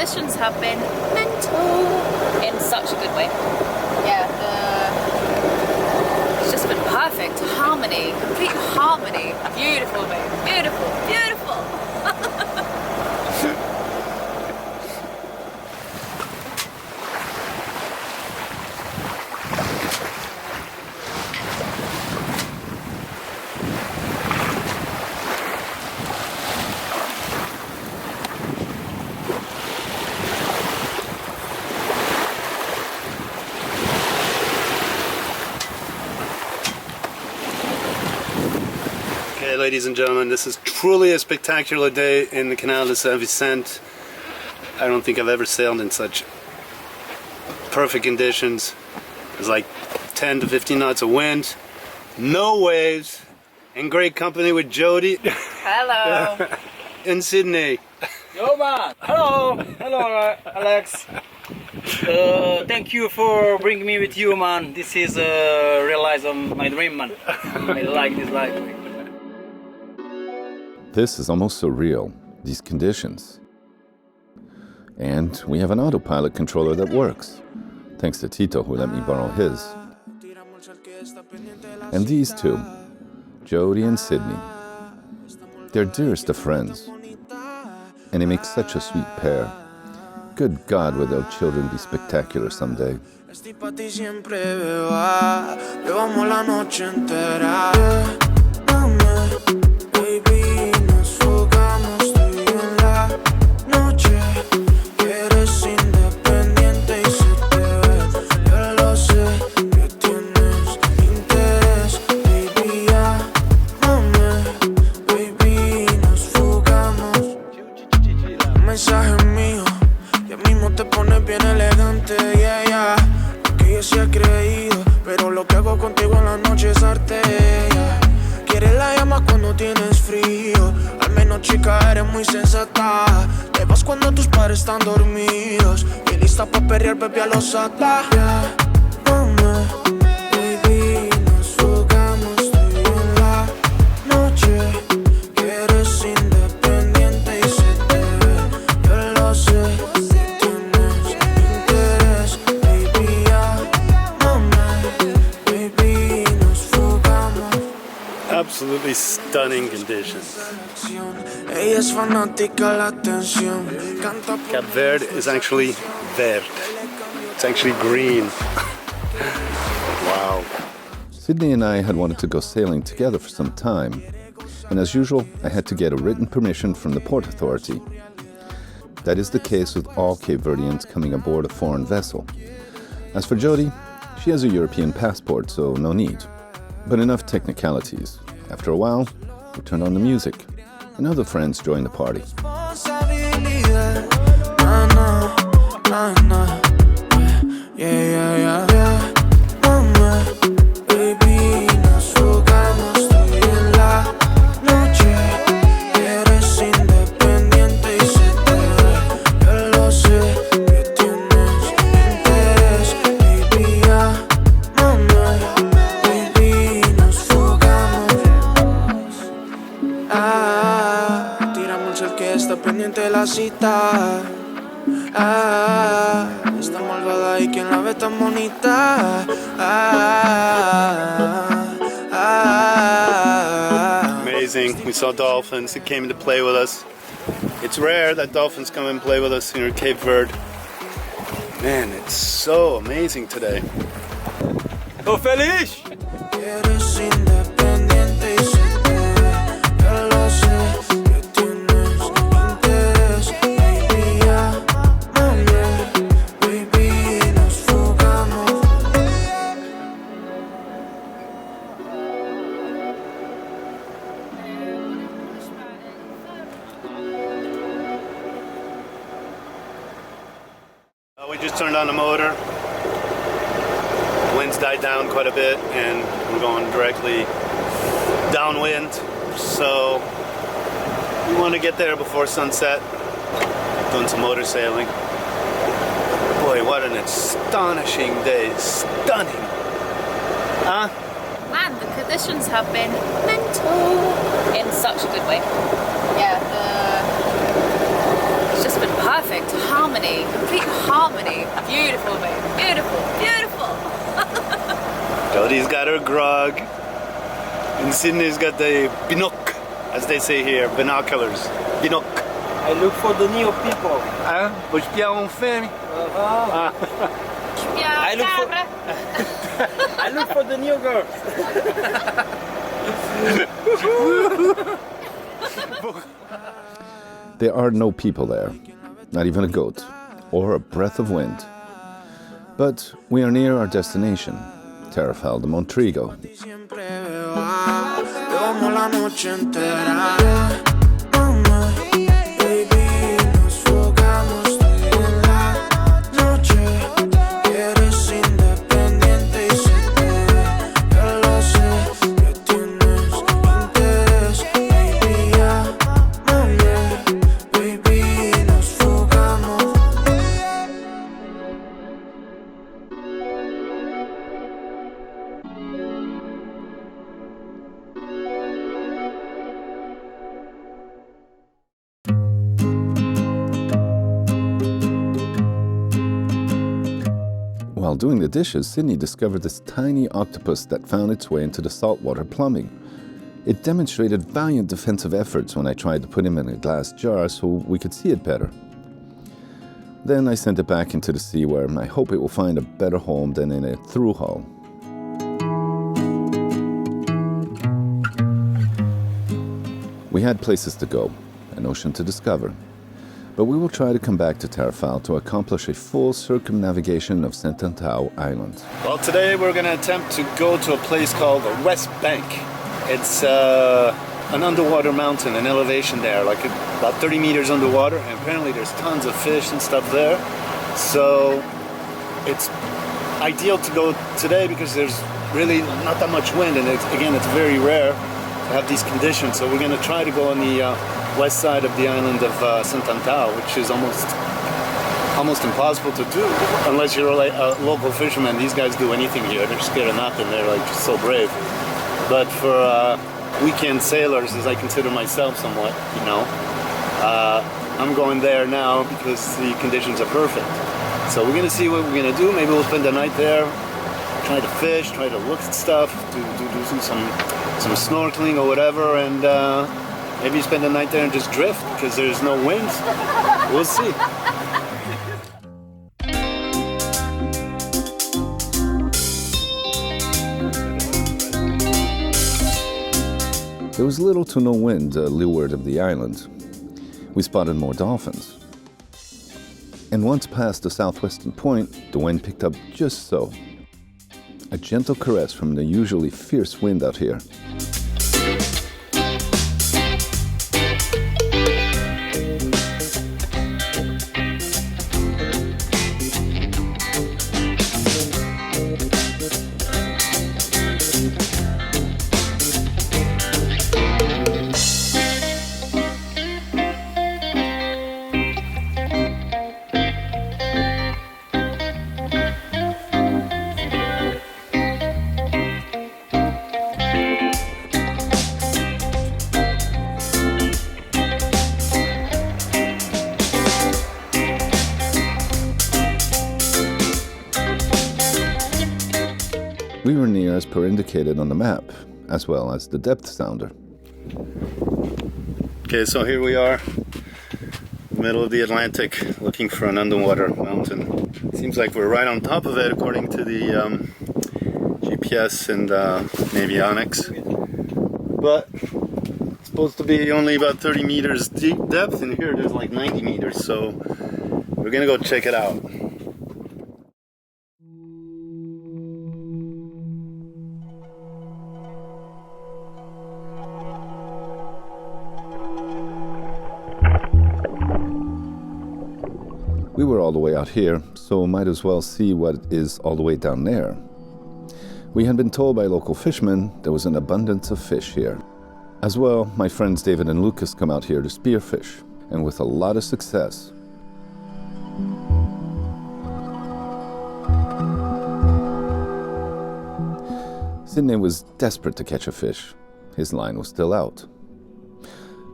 conditions have been mental in such a good way. Yeah, it's just been perfect. Harmony, complete harmony. Beautiful, babe. Beautiful, beautiful. Okay, ladies and gentlemen, this is truly a spectacular day in the Canal de Sao Vicente. I don't think I've ever sailed in such perfect conditions. There's like 10 to 15 knots of wind, no waves, and great company with Jodie Hello. and Sidney. Yo man, hello Alex. Thank you for bringing me with you, man. This is realizing my dream, man. I like this life. This is almost surreal, these conditions. And we have an autopilot controller that works, thanks to Tito who let me borrow his. And these two, Jodie and Sidney, they're dearest of friends. And they make such a sweet pair. Good God, would their children be spectacular someday. Están dormidos y lista pa' perrear, baby, a los ataques. Baby, nos fugamos tú y yo en la noche. Que eres independiente y se te ve, yo lo sé. Que tienes interés, baby, llámame. Baby, nos fugamos. Absolutely stunning conditions. Ella es fanática la atención. Cape Verde is actually verde. It's actually green. Wow. Sidney and I had wanted to go sailing together for some time, and as usual, I had to get a written permission from the Port Authority. That is the case with all Cape Verdeans coming aboard a foreign vessel. As for Jodie, she has a European passport, so no need. But enough technicalities. After a while, we turned on the music, and other friends joined the party. Esta malvada y quien la ve tan bonita. Amazing. We saw dolphins. It came to play with us. It's rare that dolphins come and play with us here at Cape Verde. Man, it's so amazing today. Tô feliz! Eres independiente y se te ve, yo lo sé. Que tienes interés, baby, llámame. Baby, nos fugamos. We just turned on the motor. Winds died down quite a bit and we're going directly downwind, so we want to get there before sunset. Doing some motor sailing. Boy, what an astonishing day. Stunning. Huh? Man, the conditions have been mental in such a good way. Yeah, it's just been perfect. Harmony. harmony. Beautiful, mate. Beautiful, beautiful. Jodie's got her grog. And Sidney's got the binoc, as they say here, binoculars. Binoc. I look for the new people. Hein? Vos espiar on fait? I look for the new girls. There are no people there, not even a goat or a breath of wind. But we are near our destination, Tarrafal de Montrigo. Siempre veo la noche entera. Mama, baby, nos fugamos tú y en la noche. Eres independiente y se te ve. Yo lo sé que tienes interés, baby, llámame. Baby, nos fugamos. While doing the dishes, Sidney discovered this tiny octopus that found its way into the saltwater plumbing. It demonstrated valiant defensive efforts when I tried to put him in a glass jar so we could see it better. Then I sent it back into the sea where I hope it will find a better home than in a through hull. We had places to go, an ocean to discover, but we will try to come back to Tarrafal to accomplish a full circumnavigation of Santa Antao Island. Well, today we're going to attempt to go to a place called the West Bank. It's an underwater mountain, an elevation there, like about 30 meters underwater, and apparently there's tons of fish and stuff there. So it's ideal to go today because there's really not that much wind, and it's very rare to have these conditions. So we're going to try to go on the west side of the island of Santa Antao, which is almost impossible to do unless you're like a local fisherman. These guys do anything here. They're scared of nothing. They're like just so brave. But for weekend sailors, as I consider myself somewhat, you know, I'm going there now because the conditions are perfect. So we're gonna see what we're gonna do. Maybe we'll spend the night there, try to fish, try to look at stuff, do some snorkeling or whatever, and maybe spend the night there and just drift because there's no wind. We'll see. There was little to no wind leeward of the island. We spotted more dolphins. And once past the southwestern point, the wind picked up just so. A gentle caress from the usually fierce wind out here. We were near as per indicated on the map, as well as the depth sounder. Okay, so here we are, middle of the Atlantic, looking for an underwater mountain. Seems like we're right on top of it, according to the GPS and avionics. But it's supposed to be only about 30 meters deep depth, and here there's like 90 meters. So we're gonna go check it out. We were all the way out here, so might as well see what is all the way down there. We had been told by local fishermen there was an abundance of fish here. As well, my friends David and Lucas come out here to spearfish, and with a lot of success. Sidney was desperate to catch a fish. His line was still out.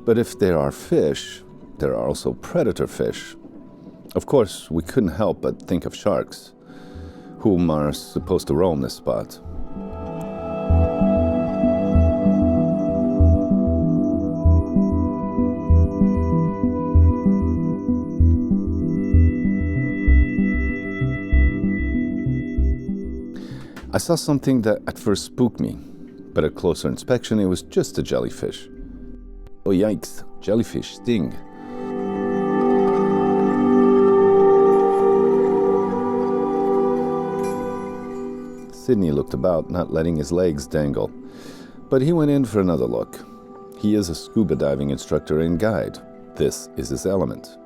But if there are fish, there are also predator fish. Of course, we couldn't help but think of sharks, whom are supposed to roam this spot. I saw something that at first spooked me, but at closer inspection it was just a jellyfish. Oh yikes, jellyfish sting. Sidney looked about, not letting his legs dangle, but he went in for another look. He is a scuba diving instructor and guide. This is his element.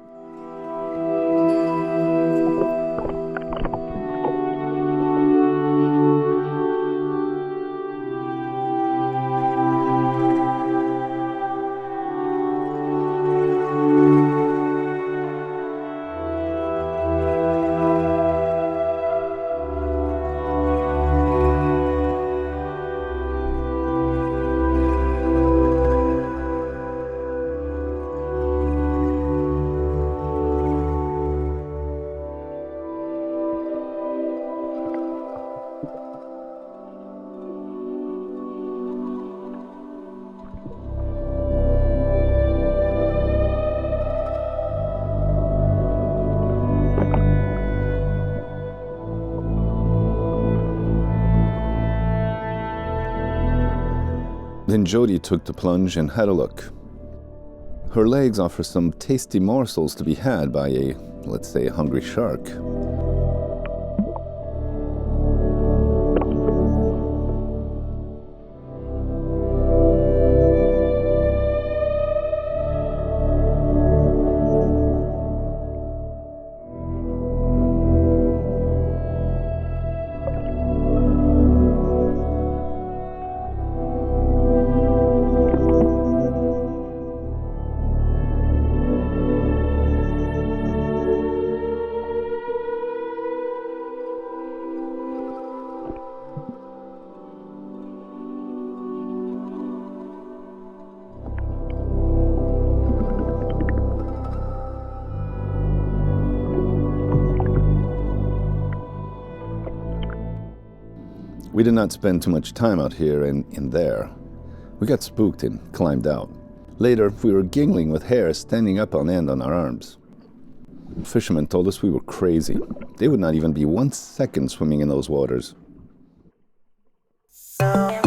Then Jodie took the plunge and had a look. Her legs offer some tasty morsels to be had by a, let's say, a hungry shark. We did not spend too much time out here and in there. We got spooked and climbed out. Later, we were giggling with hairs standing up on end on our arms. Fishermen told us we were crazy. They would not even be 1 second swimming in those waters. Now